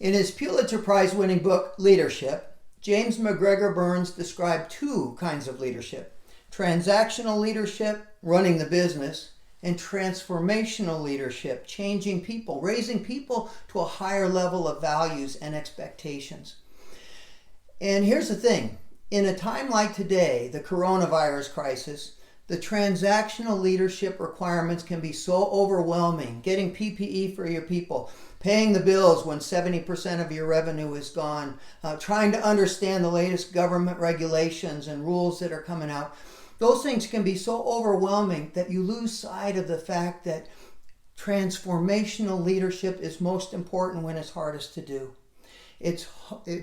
In his Pulitzer Prize-winning book, Leadership, James McGregor Burns described two kinds of leadership: transactional leadership, running the business, and transformational leadership, changing people, raising people to a higher level of values and expectations. And here's the thing. In a time like today, the coronavirus crisis, the transactional leadership requirements can be so overwhelming. Getting PPE for your people, paying the bills when 70% of your revenue is gone, trying to understand the latest government regulations and rules that are coming out. Those things can be so overwhelming that you lose sight of the fact that transformational leadership is most important when it's hardest to do. It's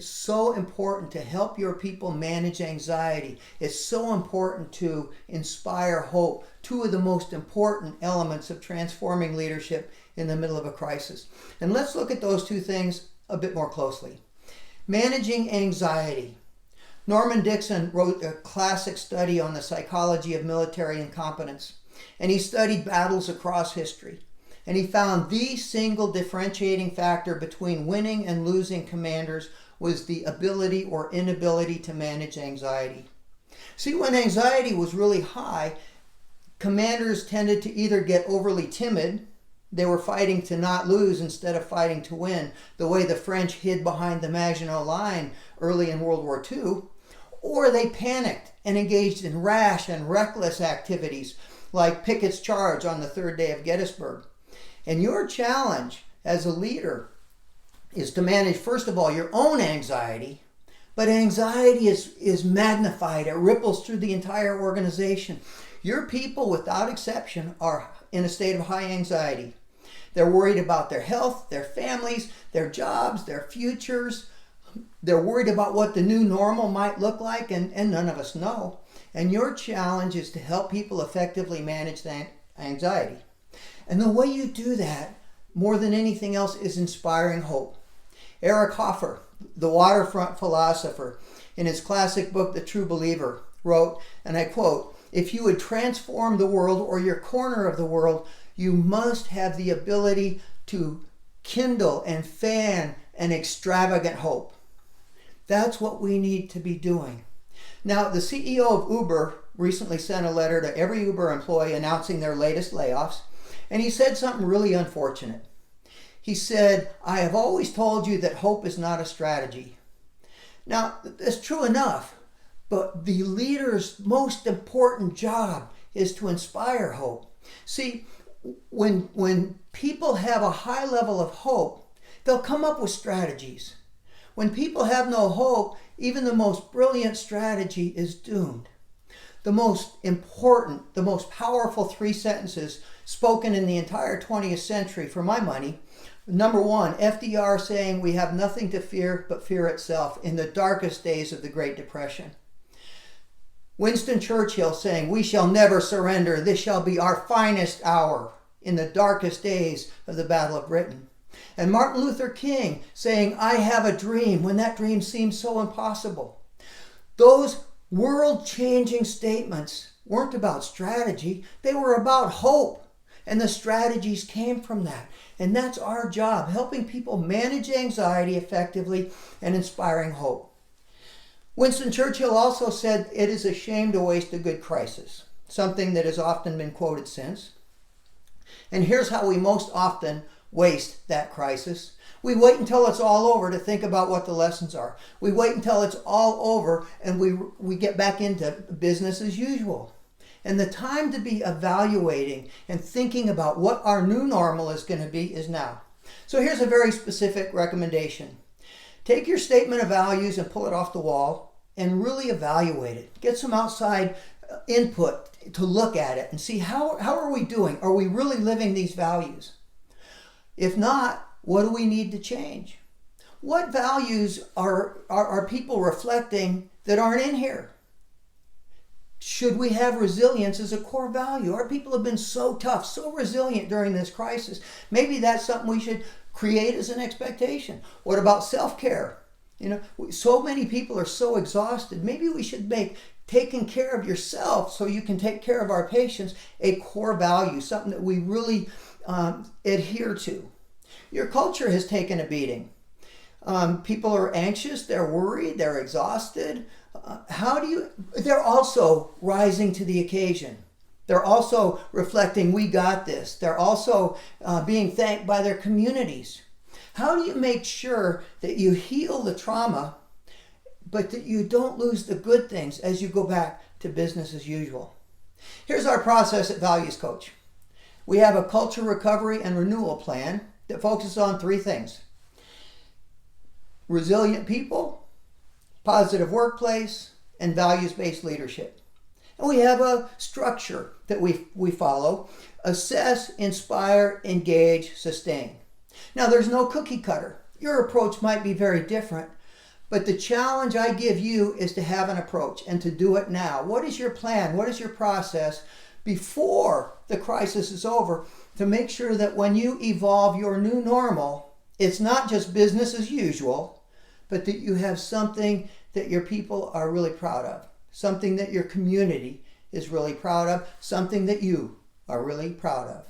so important to help your people manage anxiety. It's so important to inspire hope. Two of the most important elements of transforming leadership in the middle of a crisis. And let's look at those two things a bit more closely. Managing anxiety. Norman Dixon wrote a classic study on the psychology of military incompetence, and he studied battles across history. And he found the single differentiating factor between winning and losing commanders was the ability or inability to manage anxiety. See, when anxiety was really high, commanders tended to either get overly timid, they were fighting to not lose instead of fighting to win, the way the French hid behind the Maginot Line early in World War II, or they panicked and engaged in rash and reckless activities like Pickett's charge on the third day of Gettysburg. And your challenge as a leader is to manage, first of all, your own anxiety, but anxiety is magnified. It ripples through the entire organization. Your people, without exception, are in a state of high anxiety. They're worried about their health, their families, their jobs, their futures. They're worried about what the new normal might look like, and none of us know. And your challenge is to help people effectively manage that anxiety. And the way you do that, more than anything else, is inspiring hope. Eric Hoffer, the waterfront philosopher, in his classic book, The True Believer, wrote, and I quote, "If you would transform the world or your corner of the world, you must have the ability to kindle and fan an extravagant hope." That's what we need to be doing. Now, the CEO of Uber recently sent a letter to every Uber employee announcing their latest layoffs. And he said something really unfortunate. He said, "I have always told you that hope is not a strategy." Now, that's true enough, but the leader's most important job is to inspire hope. See, when people have a high level of hope, they'll come up with strategies. When people have no hope, even the most brilliant strategy is doomed. The most important, the most powerful three sentences spoken in the entire 20th century, for my money. Number one, FDR saying we have nothing to fear but fear itself in the darkest days of the Great Depression. Winston Churchill saying we shall never surrender, this shall be our finest hour in the darkest days of the Battle of Britain. And Martin Luther King saying I have a dream when that dream seemed so impossible. Those world-changing statements weren't about strategy, they were about hope. And the strategies came from that. And that's our job, helping people manage anxiety effectively and inspiring hope. Winston Churchill also said it is a shame to waste a good crisis, something that has often been quoted since. And here's how we most often waste that crisis. We wait until it's all over to think about what the lessons are. We wait until it's all over and we get back into business as usual. And the time to be evaluating and thinking about what our new normal is going to be is now. So here's a very specific recommendation. Take your statement of values and pull it off the wall and really evaluate it. Get some outside input to look at it and see how are we doing? Are we really living these values? If not, what do we need to change? What values are people reflecting that aren't in here? Should we have resilience as a core value? Our people have been so tough, so resilient during this crisis. Maybe that's something we should create as an expectation. What about self-care? So many people are so exhausted. Maybe we should make taking care of yourself so you can take care of our patients a core value, something that we really adhere to. Your culture has taken a beating. People are anxious, they're worried, they're exhausted. They're also rising to the occasion. They're also reflecting, we got this. They're also being thanked by their communities. How do you make sure that you heal the trauma, but that you don't lose the good things as you go back to business as usual? Here's our process at Values Coach. We have a culture recovery and renewal plan that focuses on three things: resilient people, positive workplace, and values-based leadership. And we have a structure that we follow: assess, inspire, engage, sustain. Now, there's no cookie cutter. Your approach might be very different, but the challenge I give you is to have an approach and to do it now. What is your plan? What is your process before the crisis is over to make sure that when you evolve your new normal, it's not just business as usual, but that you have something that your people are really proud of, something that your community is really proud of, something that you are really proud of.